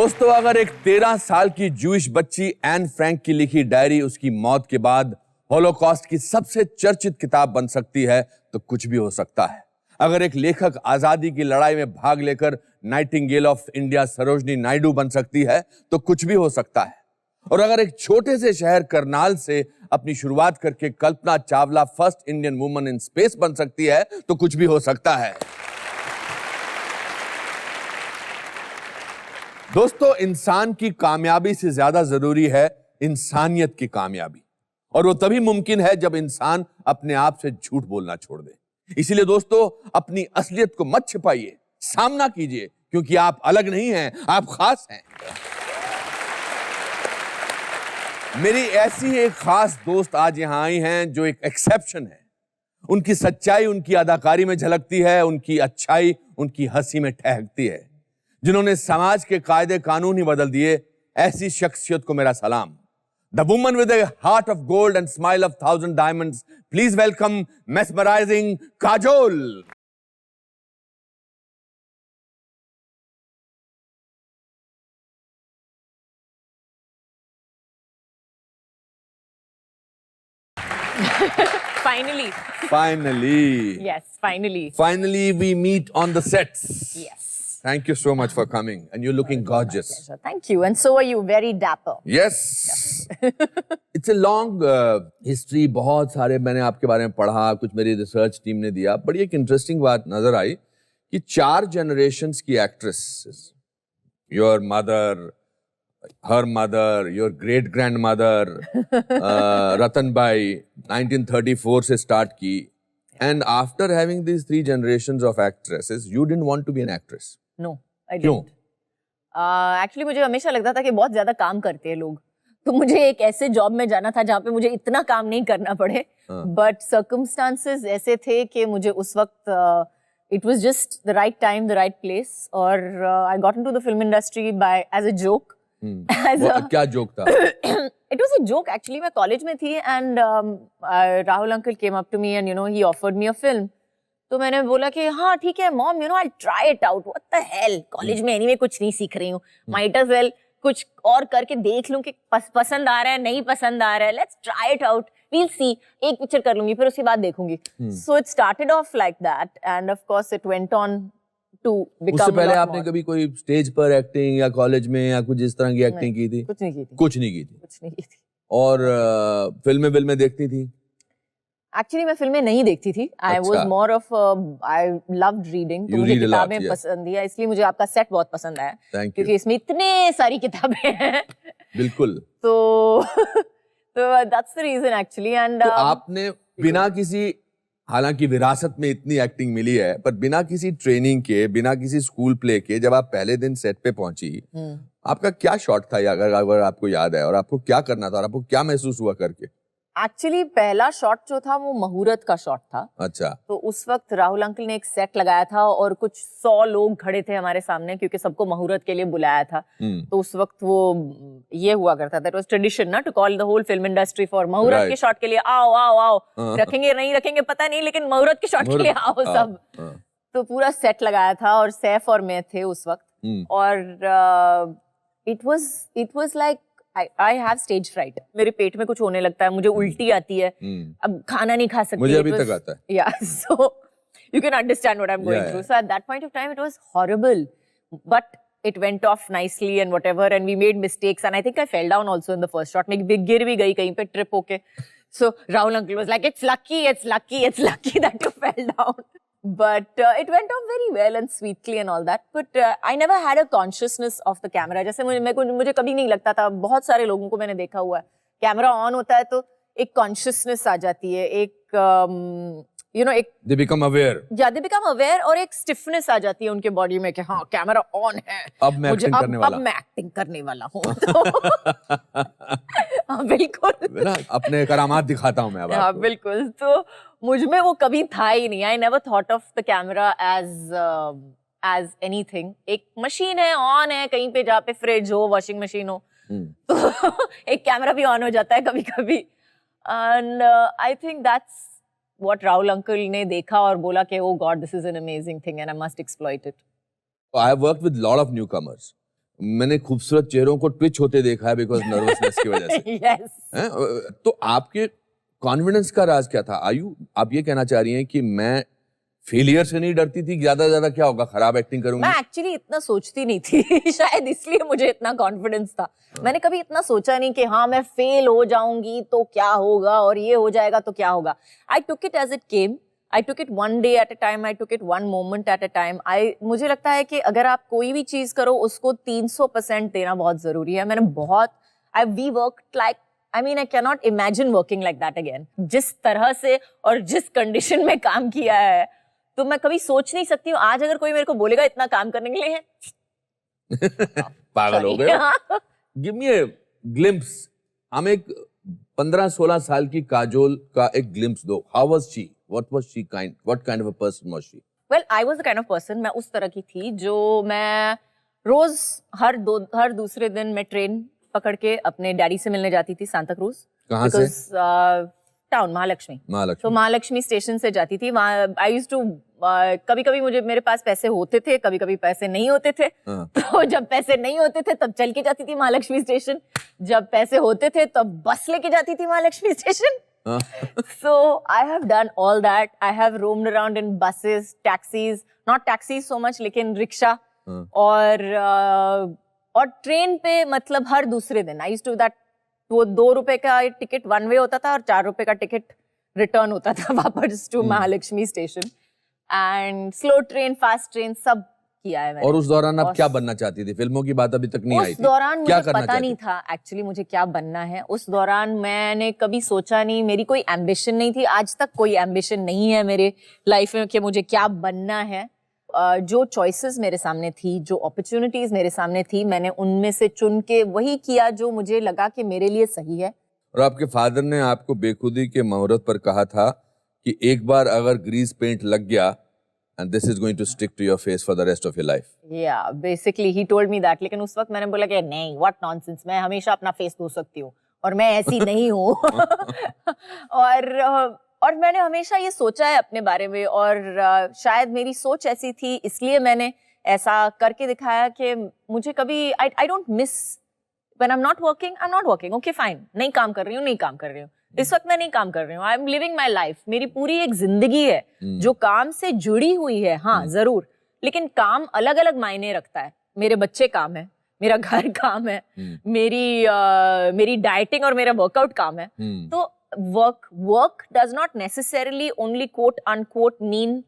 दोस्तों, अगर एक 13 साल की जूइश बच्ची एन फ्रैंक की लिखी डायरी उसकी मौत के बाद होलोकॉस्ट की सबसे चर्चित किताब बन सकती है तो कुछ भी हो सकता है। अगर एक लेखक आजादी की लड़ाई में भाग लेकर Nightingale of India Sarojini Naidu बन सकती है तो कुछ भी हो सकता है। और अगर एक छोटे से शहर करनाल से अपनी शुरुआत करके Kalpana Chawla first Indian woman in space बन सकती है तो कुछ भी हो सकता है। दोस्तों, इंसान की कामयाबी से ज्यादा जरूरी है इंसानियत की कामयाबी, और वो तभी मुमकिन है जब इंसान अपने आप से झूठ बोलना छोड़ दे। इसीलिए दोस्तों, अपनी असलियत को मत छिपाइए, सामना कीजिए, क्योंकि आप अलग नहीं हैं, आप खास हैं। मेरी ऐसी एक खास दोस्त आज यहां आई हैं जो एक एक्सेप्शन है। उनकी सच्चाई उनकी अदाकारी में झलकती है, उनकी अच्छाई उनकी हंसी में ठहरती है। जिन्होंने समाज के कायदे कानून ही बदल दिए, ऐसी शख्सियत को मेरा सलाम। The woman with a heart of gold and smile of 1,000 diamonds, please welcome mesmerizing Kajol. Finally. Yes, finally. Finally, we meet on the sets. Yes. Thank you so much for coming, and you're looking gorgeous. Thank you. And so are you, very dapper. Yes. It's a long history. बहुत सारे मैंने आपके बारे में पढ़ा, कुछ मेरी research team ने दिया। बड़ी एक इंटरेस्टिंग बात नजर आई कि 4 जनरेशंस की actresses, your mother, her mother, your great grandmother, Ratan by 1934 से स्टार्ट की, and after having these 3 generations of actresses, you didn't want to be an actress. No, I क्यों? didn't. Actually मुझे हमेशा लगता था कि बहुत ज्यादा काम करते हैं लोग, तो मुझे एक ऐसे जॉब में जाना था जहाँ पे मुझे इतना काम नहीं करना पड़े। बट सर्कमस्टांसेस ऐसे थे कि मुझे उस वक्त it was just the right time, the right place, और I got into the film industry by as a joke. क्या जोक था? It was a joke actually. मैं कॉलेज में थी and Rahul uncle came up to me and he offered me a film. तो मैंने बोला कि हाँ ठीक है mom, I'll try it out. What the hell? College में anyway कुछ नहीं सीख रही हूँ. Might as well कुछ और करके देख लूँ कि पसंद आ रहा है, नहीं पसंद आ रहा है. Let's try it out. We'll see. एक पिक्चर कर लूंगी, फिर उसके बाद देखूंगी. So it started off like that, and of course it went on to become. उससे पहले आपने कभी कोई स्टेज पर एक्टिंग या कॉलेज में या कुछ इस तरह की एक्टिंग की थी? कुछ नहीं की थी. कुछ नहीं की थी. कुछ नहीं की थी. और फिल्में देखती थी? एक्चुअली मैं फिल्में नहीं देखती थी. I was more of I loved reading. तो मुझे किताबें पसंद है, इसलिए मुझे आपका सेट बहुत पसंद आया, क्योंकि इसमें इतने सारी किताबें हैं. बिल्कुल. तो that's the reason actually. And आपने बिना किसी, हालांकि विरासत में इतनी एक्टिंग मिली है, पर बिना किसी ट्रेनिंग के, बिना किसी स्कूल प्ले के, जब आप पहले दिन सेट पे पहुंची, आपका क्या शॉट था, अगर आपको याद है, और आपको क्या करना था, और आपको क्या महसूस हुआ करके? एक्चुअली पहला शॉट जो था वो मुहूर्त का शॉट था. अच्छा. तो उस वक्त राहुल अंकल ने एक सेट लगाया था और कुछ 100 लोग खड़े थे हमारे सामने, क्योंकि सबको मुहूर्त के लिए बुलाया था. तो उस वक्त वो ये हुआ करता था, इट वाज ट्रेडिशन ना, to call the whole film industry for muhurat के शॉट के लिए आओ आओ आओ. रखेंगे नहीं रखेंगे पता नहीं, लेकिन मुहूर्त के शॉट के लिए आओ सब. तो पूरा सेट लगाया था और सैफ और मैं थे उस वक्त. और it was like I have stage fright. मेरे पेट में कुछ होने लगता है, मुझे उल्टी आती है. अब खाना नहीं खा सकती. मुझे अभी तक आता है. Yeah, so you can understand what I'm going through. So at that point of time, it was horrible, but it went off nicely and whatever, and we made mistakes, and I think I fell down also in the first shot. मैं गिर भी गई कहीं पे trip होके. So Rahul uncle was like, it's lucky that you fell down. But it went off very well and sweetly and all that. But I never had a consciousness of the camera. जैसे मुझे कभी नहीं लगता था, बहुत सारे लोगों को मैंने देखा हुआ है, कैमरा ऑन होता है तो एक कॉन्शियसनेस आ जाती है, एक एक they become aware. Yeah, they become aware, और एक स्टिफनेस आ जाती है उनके बॉडी में कि हाँ कैमरा ऑन है, अब मैं एक्टिंग करने वाला हूँ. हाँ बिल्कुल, अपने करामात दिखाता हूँ मैं अब. हाँ बिल्कुल. तो मुझ में वो कभी था ही नहीं. I never thought of the camera as anything. एक मशीन है, ऑन है, कहीं पे जहाँ पे फ्रिज हो, वॉशिंग मशीन हो, तो एक कैमरा भी ऑन हो जाता है कभी कभी. And I think that's what Rahul uncle ने देखा और बोला कि oh God, this is an amazing thing and I must exploit it. I have worked with a lot of newcomers. मैंने खूबसूरत चेहरों को ट्विच होते देखा है बिकॉज नर्वसनेस की वजह से। Yes. हैं? तो आपके कॉन्फिडेंस का राज क्या था? आप ये कहना चाह रही हैं कि मैं फेलियर से नहीं डरती थी, ज्यादा ज्यादा क्या होगा, खराब एक्टिंग करूंगी? मैं एक्चुअली इतना सोचती नहीं थी शायद इसलिए मुझे इतना कॉन्फिडेंस था। मैंने कभी इतना सोचा नहीं कि हाँ मैं फेल हो जाऊंगी तो क्या होगा और ये हो जाएगा तो क्या होगा। I took it as it came, I took it one day at a time, I took it one moment at a time. मुझे लगता है कि अगर आप कोई भी चीज करो उसको 300% देना बहुत जरूरी है। मैंने बहुत we worked like, I mean I can not imagine working like that again. जिस तरह से और जिस कंडीशन में काम किया है तो मैं कभी सोच नहीं सकती हूँ। आज अगर कोई मेरे को बोलेगा इतना काम करने के लिए पागल हो गए। गिव मी अ ग्लिम्प्स। हम एक 15-16 साल की काजोल का एक ग्लिम्प्स दो। How was she? What was she kind? What kind of a person was she? Well I was the kind of person, मैं उस तरह की थी जो मैं रोज हर दूसरे दिन मैं ट्रेन पकड़ के अपने डैडी से मिलने जाती थी सांता क्रूज। कहाँ से? टाउन महालक्ष्मी। तो महालक्ष्मी। महालक्ष्मी स्टेशन से जाती थी। वहाँ आई यूज्ड टू, कभी कभी मेरे पास पैसे होते थे, कभी कभी पैसे नहीं होते थे। तो जब पैसे नहीं होते थे तब चल के जाती थी महालक्ष्मी स्टेशन, जब पैसे होते थे तब बस लेके जाती थी Mahalakshmi station. So I have done all that. I have roamed around in buses, taxis, not taxis so much, लेकिन रिक्शा और ट्रेन पे, मतलब हर दूसरे दिन। I used to that, वो 2 रुपए का टिकट वन वे होता था और 4 रुपए का टिकट रिटर्न होता था वापस to Mahalakshmi station. And slow train, fast train, सब किया है मैंने। और उस दौरान आप क्या बनना चाहती थी? फिल्मों की बात अभी तक नहीं आई थी। उस दौरान मुझे क्या पता नहीं था एक्चुअली मुझे क्या बनना है। उस दौरान मैंने कभी सोचा नहीं, मेरी कोई एम्बिशन नहीं थी। आज तक कोई एम्बिशन नहीं है मेरे लाइफ में कि मुझे क्या बनना है। जो चॉइसेस मेरे सामने थी, जो अपॉर्चुनिटीज मेरे सामने थी, मैंने उनमें से चुन के वही किया जो मुझे लगा कि मेरे लिए सही है। और आपके फादर ने आपको बेखुदी के मुहूर्त पर कहा था कि एक बार अगर ग्रीस पेंट लग गया and this is going to stick to your face for the rest of your life. Yeah, basically he told me that. लेकिन उस वक्त मैंने बोला कि नहीं, what nonsense, मैं हमेशा अपना फेस धो सकती हूँ और मैं ऐसी नहीं हूँ। और मैंने हमेशा ये सोचा है अपने बारे में, और शायद मेरी सोच ऐसी थी इसलिए मैंने ऐसा करके दिखाया कि मुझे कभी I don't miss when I'm not working, I'm not working. Okay, fine. नहीं काम कर रही हूँ, नहीं काम कर रही हूँ। इस वक्त मैं नहीं काम कर रही हूँ। I am living my life. मेरी पूरी एक जिंदगी है जो काम से जुड़ी हुई है। हाँ जरूर, लेकिन काम अलग अलग मायने रखता है। मेरे बच्चे काम है, मेरा घर काम है, मेरी डाइटिंग और मेरा वर्कआउट काम है। तो work does not necessarily only quote unquote mean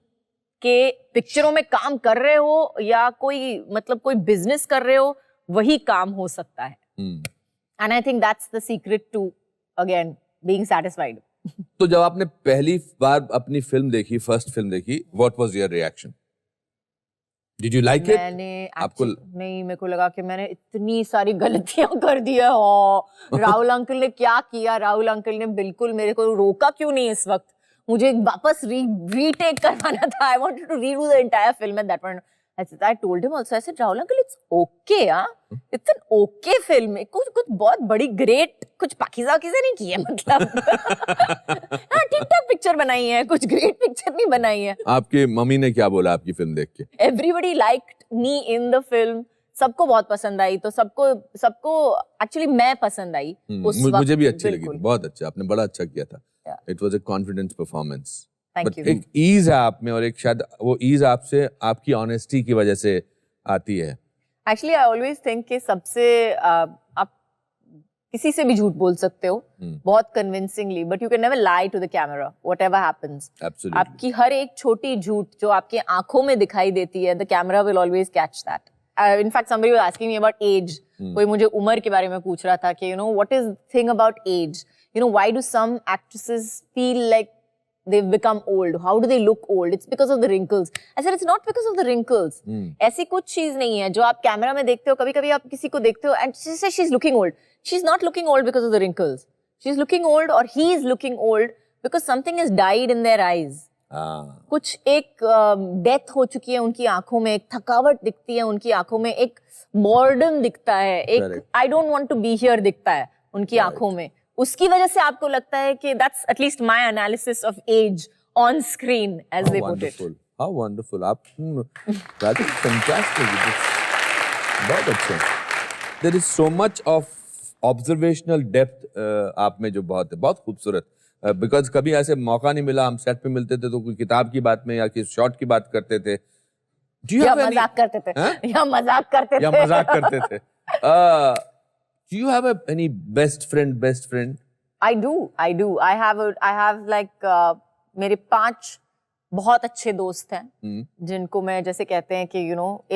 के पिक्चरों में काम कर रहे हो या कोई बिजनेस कर रहे हो, वही काम हो सकता है। And I think that's the secret to again being satisfied. तो जब आपने पहली बार अपनी फिल्म देखी, फर्स्ट फिल्म देखी, what was your reaction? Did you like it? आपको नहीं, मेरे को लगा कि मैंने इतनी सारी गलतियां कर दी है। राहुल अंकल ने क्या किया? राहुल अंकल ने बिल्कुल मेरे को रोका क्यों नहीं इस वक्त? मुझे वापस रीटेक करवाना था। I wanted to redo the entire film at that point. I told him also, I said, Rahul uncle, it's okay, हाँ? It's an okay film. कुछ बहुत बड़ी ग्रेट, कुछ पाकिज़ा नहीं की है, मतलब हाँ ठीक-ठाक पिक्चर बनाई है, कुछ ग्रेट पिक्चर नहीं बनाई है। आपके मम्मी ने क्या बोला आपकी फिल्म देख के? Everybody liked me in the film. सबको बहुत पसंद आई। तो सबको एक्चुअली मैं पसंद आई उस वक्त। मुझे भी अच्छी लगी, बहुत अच्छा, आपने बड़ा अच्छा किया था। It was a confidence performance. Thank you. एक ईज है आप में, और एक शायद वो ईज आपसे आपकी ऑनेस्टी की वजह से आती है। एक्चुअली आई ऑलवेज थिंक कि सबसे आप किसी से भी झूठ बोल सकते हो बहुत convincingly, but you can never lie to the camera whatever happens. Absolutely. आपकी हर एक छोटी झूठ जो आपकी आंखों में दिखाई देती है, the camera will always catch that. In fact somebody was asking me about age. कोई मुझे उम्र के बारे में पूछ रहा था कि you know what is the thing about age, you know why do some actresses feel like they've become old, how do they look old? It's because of the wrinkles. I said it's not because of the wrinkles. ऐसी कुछ चीज नहीं है जो आप camera में देखते हो। कभी-कभी आप किसी को देखते हो and she says she's looking old. She's not looking old because of the wrinkles. She's looking old or he is looking old because something has died in their eyes. कुछ एक डेथ हो चुकी है उनकी आंखों में, एक थकावट दिखती है उनकी आंखों में, एक boredom दिखता है, एक I don't want to be here दिखता है उनकी आंखों में। उसकी वजह से आपको लगता है कि that's at least my analysis of age on screen as they put it. How wonderful. आप that's fantastic. बहुत अच्छा। There is so much of observational depth आप में जो बहुत खूबसूरत। बिकॉज कभी ऐसे मौका नहीं मिला, हम सेट पे मिलते थे तो कोई किताब की बात में या किसी शॉट की बात करते थे, या मजाक करते थे, या मजाक करते थे। Do you have any best friend? I do. I have like मेरे 5 बहुत अच्छे दोस्त हैं जिनको मैं जैसे कहते हैं कि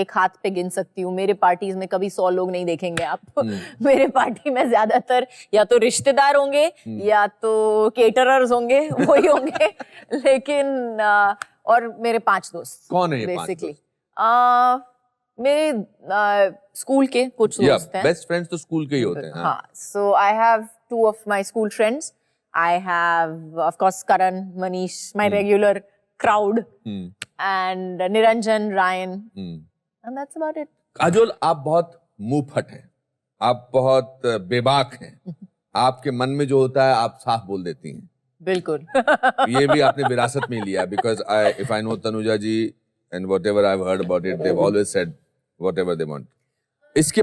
एक हाथ पे गिन सकती हूँ। मेरे पार्टीज में कभी 100 लोग नहीं देखेंगे आप। मेरे पार्टी में ज्यादातर या तो रिश्तेदार होंगे या तो केटरर्स होंगे, वही होंगे। लेकिन और मेरे 5 दोस्त। कौन है ये बेसिकली मेरे स्कूल के कुछ दोस्त हैं। बेस्ट फ्रेंड्स तो स्कूल के ही होते हैं। हाँ, so I have 2 of my school friends. I have of course Karan, Manish, my regular crowd, and Niranjan, Ryan, and that's about it. Kajol, आप बहुत मुंह फट हैं, आप बहुत बेबाक हैं। आपके मन में जो होता है आप साफ बोल देती हैं। बिल्कुल। ये भी आपने विरासत में लिया, because if I know Tanuja ji and whatever I've heard about it, they've always said whatever they want. इसके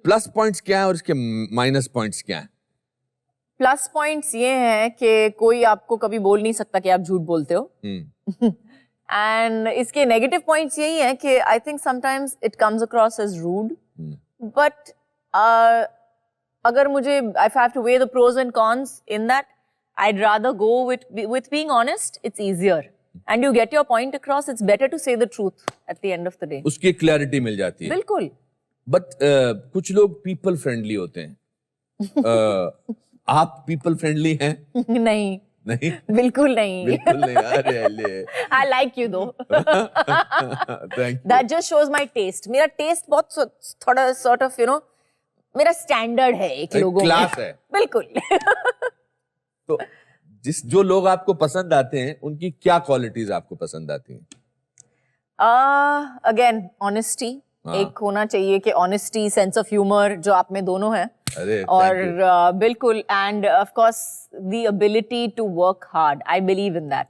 प्लस पॉइंट्स क्या हैं और इसके माइनस पॉइंट्स क्या हैं? प्लस पॉइंट्स ये हैं कि कोई आपको कभी बोल नहीं सकता कि आप झूठ बोलते हो। एंड इसके नेगेटिव पॉइंट्स यही हैं कि I think sometimes it comes across as rude, but अगर मुझे if I have to weigh the pros and cons in that, I'd rather go with being honest. It's easier and you get your point across. It's better to say the truth at the end of the day. उसकी clarity मिल जाती है। बिल्कुल। But कुछ लोग people friendly होते हैं। आप people friendly हैं? नहीं, बिल्कुल नहीं। बिल्कुल नहीं। अरे I like you though. Thank you. That just shows my taste. मेरा टेस्ट बहुत थोड़ा sort of मेरा स्टैंडर्ड है एक लोगों में। क्लास है। बिल्कुल। तो जो लोग आपको पसंद आते हैं उनकी क्या क्वालिटीज आपको पसंद आती हैं? अगेन ऑनेस्टी एक होना चाहिए कि ऑनेस्टी, सेंस ऑफ ह्यूमर जो आप में दोनों है। और बिल्कुल, and of course the ability to work hard. I believe in that.